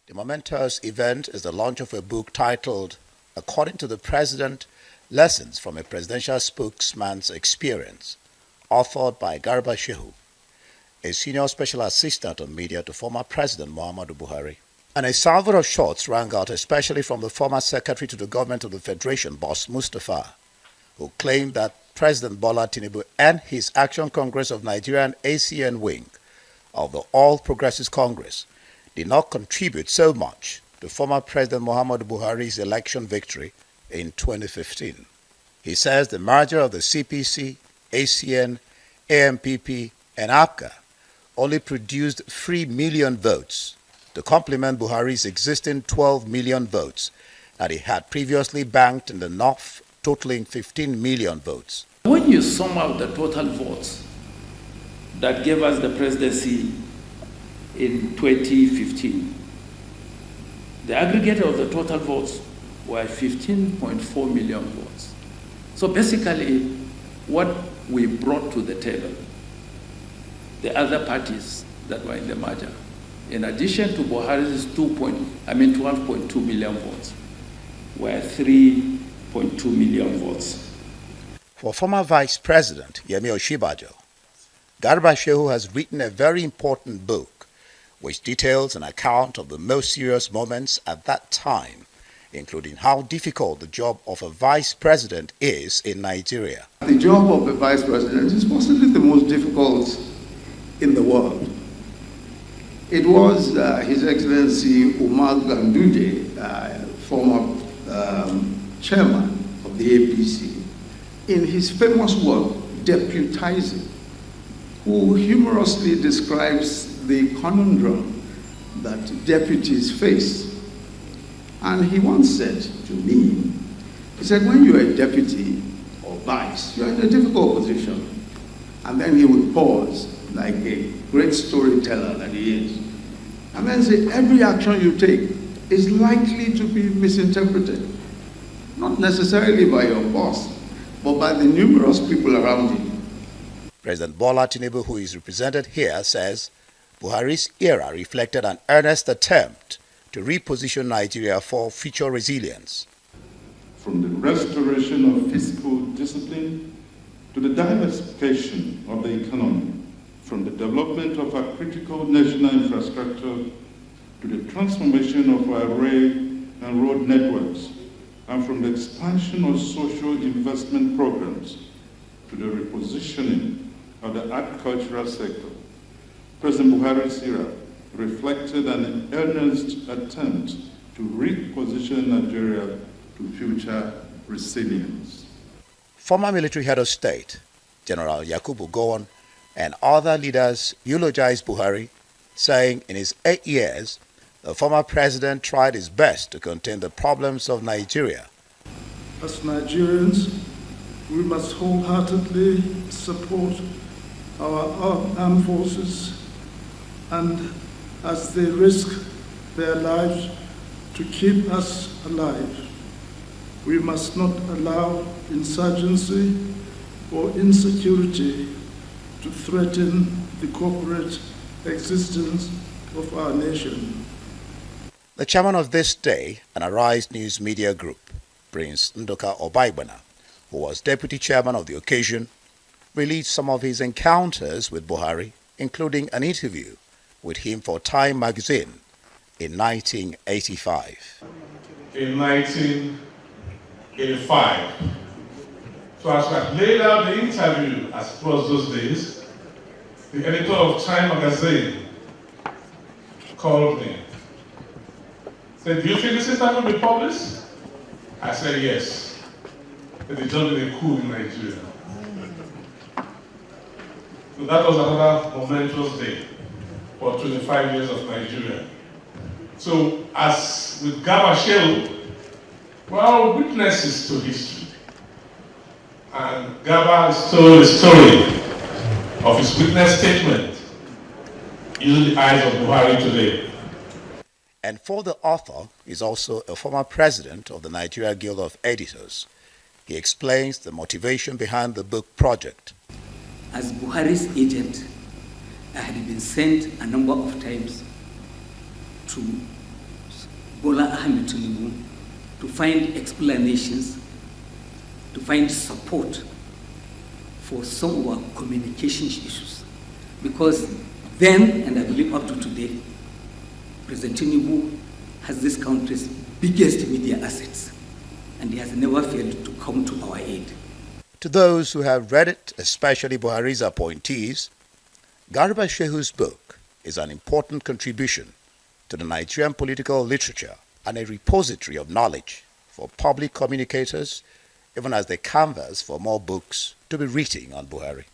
The momentous event is the launch of a book titled, According to the President, Lessons from a Presidential Spokesman's Experience, authored by Garba Shehu, a senior special assistant on media to former President Muhammadu Buhari. And a salvo of shots rang out especially from the former Secretary to the Government of the Federation, Boss Mustafa, who claimed that President Bola Tinubu and his Action Congress of Nigeria and ACN wing of the All Progressives Congress did not contribute so much to former President Muhammadu Buhari's election victory in 2015. He says the merger of the CPC, ACN, AMPP, and APGA only produced 3 million votes to complement Buhari's existing 12 million votes that he had previously banked in the North, totaling 15 million votes. When you sum out the total votes that gave us the presidency in 2015, the aggregate of the total votes were 15.4 million votes. So basically, what we brought to the table, the other parties that were in the merger, in addition to Buhari's 12.2 million votes, were 3.2 million votes. For former Vice President Yemi Osinbajo, Garba Shehu has written a very important book which details an account of the most serious moments at that time, including how difficult the job of a vice president is in Nigeria. The job of a vice president is possibly the most difficult in the world. It was His Excellency Umar Ganduje, former chairman of the APC, in his famous work, Deputizing, who humorously describes the conundrum that deputies face. And he once said to me, he said, when you're a deputy or vice, you're in a difficult position. And then he would pause, like a great storyteller that he is, and then say, every action you take is likely to be misinterpreted. Not necessarily by your boss, but by the numerous people around you. President Bola Tinubu, who is represented here, says Buhari's era reflected an earnest attempt to reposition Nigeria for future resilience. From the restoration of fiscal discipline to the diversification of the economy, from the development of our critical national infrastructure to the transformation of our rail and road networks, and from the expansion of social investment programs to the repositioning of the agricultural sector, President Buhari's era reflected an earnest attempt to reposition Nigeria to future resilience. Former military head of state, General Yakubu Gowon, and other leaders eulogized Buhari, saying in his 8 years, the former president tried his best to contain the problems of Nigeria. As Nigerians, we must wholeheartedly support our armed forces, and as they risk their lives to keep us alive, we must not allow insurgency or insecurity to threaten the corporate existence of our nation. The chairman of This Day, an Arise News Media Group, Prince Ndoka Obaibana, who was deputy chairman of the occasion, released some of his encounters with Buhari, including an interview with him for Time magazine in 1985. In 1985, so as I laid out the interview as it was those days, the editor of Time magazine called me. Said, do you think this is not going to be published? I said, yes. They don't do a coup in Nigeria. So that was another momentous day for 25 years of Nigeria. So as with Garba Shehu, we're all witnesses to history. And Garba has told the story of his witness statement using the eyes of Buhari today. And for the author is also a former president of the Nigeria Guild of Editors. He explains the motivation behind the book project. As Buhari's agent, I had been sent a number of times to Bola Ahmed Tinubu to find explanations, to find support for some of our communication issues. Because then, and I believe up to today, President Tinubu has this country's biggest media assets, and he has never failed to come to our aid. To those who have read it, especially Buhari's appointees, Garba Shehu'S book is an important contribution to the Nigerian political literature and a repository of knowledge for public communicators, even as they canvass for more books to be written on Buhari.